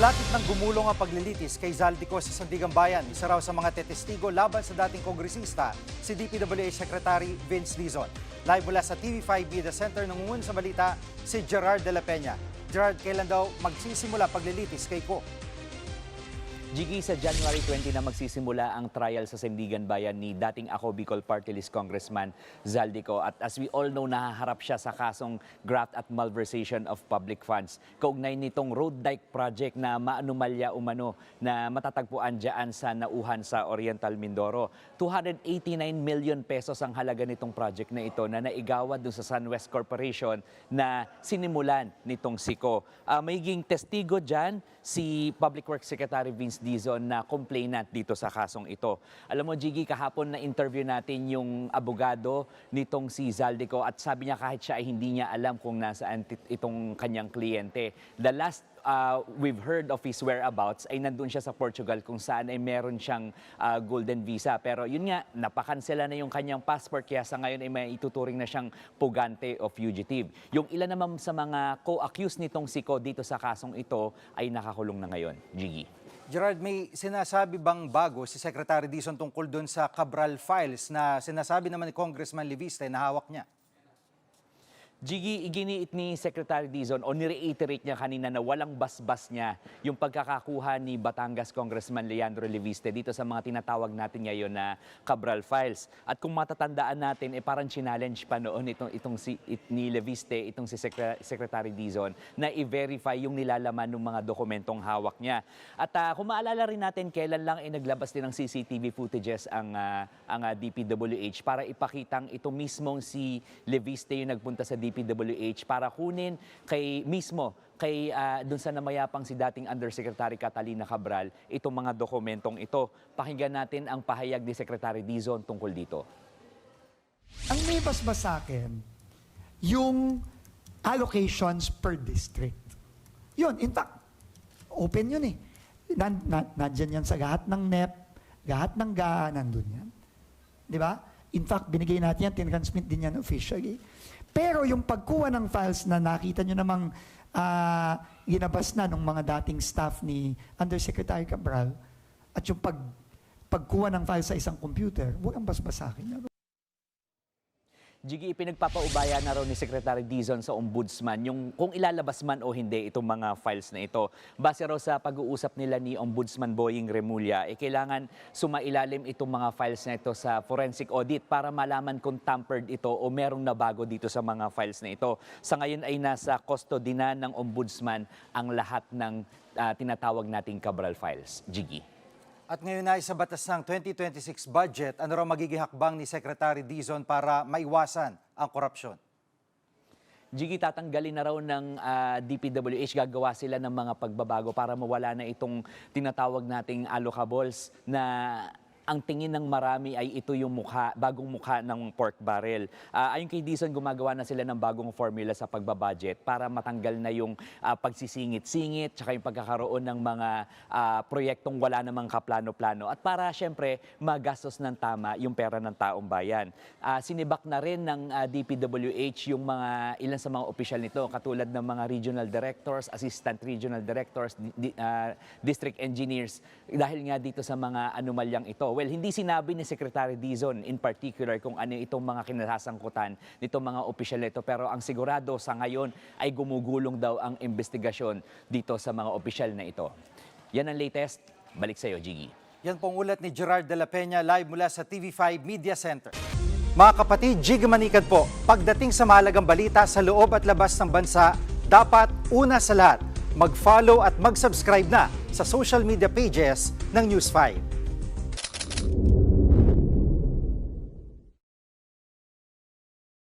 Malapit nang gumulong ang paglilitis kay Zaldico sa Sandigan Bayan. Isa raw sa mga tetestigo laban sa dating kongresista, si DPWH Secretary Vince Dizon. Live mula sa TV5 Media Center, nangungun sa balita si Gerard de la Peña. Gerard, kailan daw magsisimula paglilitis kay Ko? Jiggy, sa January 20 na magsisimula ang trial sa Sandigan Bayan ni dating Ako Bicol Party List Congressman Zaldico. At as we all know, nahaharap siya sa kasong graft at malversation of public funds. Kaugnay nitong road dike project na maanumalya umano na matatagpuan dyan sa Nauhan sa Oriental Mindoro. 289 million pesos ang halaga nitong project na ito na naigawad dun sa SunWest Corporation na sinimulan nitong Siko. Mayiging testigo dyan si Public Works Secretary Vince Dizon na complainant dito sa kasong ito. Alam mo, Jiggy, kahapon na interview natin yung abogado nitong si Zaldico at sabi niya kahit siya ay hindi niya alam kung nasaan itong kanyang kliyente. The last we've heard of his whereabouts ay nandun siya sa Portugal kung saan ay meron siyang golden visa. Pero yun nga, napakansela na yung kanyang passport kaya sa ngayon ay may ituturing na siyang pugante o fugitive. Yung ilan naman sa mga co-accused nitong Siko dito sa kasong ito ay nakakulong na ngayon. Jiggy. Gerard, may sinasabi bang bago si Secretary Dizon tungkol doon sa Cabral files na sinasabi naman ni Congressman Leviste na hawak niya? Jiggy, iginiit ni Secretary Dizon o nireiterate niya kanina na walang basbas niya yung pagkakakuha ni Batangas Congressman Leandro Leviste dito sa mga tinatawag natin ngayon na Cabral files. At kung matatandaan natin, parang challenge pa noon ni Leviste, itong si Secretary Dizon na i-verify yung nilalaman ng mga dokumentong hawak niya. At kung maalala rin natin, kailan lang naglabas din ng CCTV footages ang DPWH para ipakitang ito mismong si Leviste yung nagpunta sa DPWH para kunin dun sa namayapang si dating Undersecretary Catalina Cabral itong mga dokumentong ito. Pakinggan natin ang pahayag ni Secretary Dizon tungkol dito. Ang may basbas sa akin, yung allocations per district. Yun, in fact, open yun eh. Nandyan yan sa lahat ng NEP, lahat ng GA, nandun yan. Di ba? In fact, binigay natin yan, tinransmit din yan officially. Pero yung pagkuha ng files na nakita nyo namang ginabas na ng mga dating staff ni Undersecretary Cabral at yung pagkuha ng files sa isang computer, walang basbas sa akin. Jiggy, pinagpapaubaya na raw ni Secretary Dizon sa Ombudsman yung kung ilalabas man o hindi itong mga files na ito. Base raw sa pag-uusap nila ni Ombudsman Boying Remulla, kailangan sumailalim itong mga files na ito sa forensic audit para malaman kung tampered ito o merong nabago dito sa mga files na ito. Sa ngayon ay nasa custody na ng Ombudsman ang lahat ng tinatawag nating Cabral files. Jiggy. At ngayon ay sa batas ng 2026 budget, ano raw magiging hakbang ni Secretary Dizon para maiwasan ang korupsyon? Jiggy, tatanggalin na raw ng DPWH, gagawa sila ng mga pagbabago para mawala na itong tinatawag nating allocables na ang tingin ng marami ay ito yung bagong mukha ng pork barrel. Ayon kay Dizon, gumagawa na sila ng bagong formula sa pagbabudget para matanggal na yung pagsisingit-singit, tsaka yung pagkakaroon ng mga proyektong wala namang kaplano-plano at para syempre magastos ng tama yung pera ng taong bayan. Sinibak na rin ng DPWH yung ilan sa mga opisyal nito katulad ng mga regional directors, assistant regional directors, district engineers dahil nga dito sa mga anomalyang ito. Well, hindi sinabi ni Secretary Dizon in particular kung ano itong mga kinasasangkutan nitong mga opisyal nito. Pero ang sigurado sa ngayon ay gumugulong daw ang investigasyon dito sa mga opisyal na ito. Yan ang latest. Balik sa iyo, Jiggy. Yan pong ulat ni Gerard de la Peña live mula sa TV5 Media Center. Mga kapatid, Jiggy Manikad po. Pagdating sa mahalagang balita sa loob at labas ng bansa, dapat una sa lahat, mag-follow at mag-subscribe na sa social media pages ng News 5.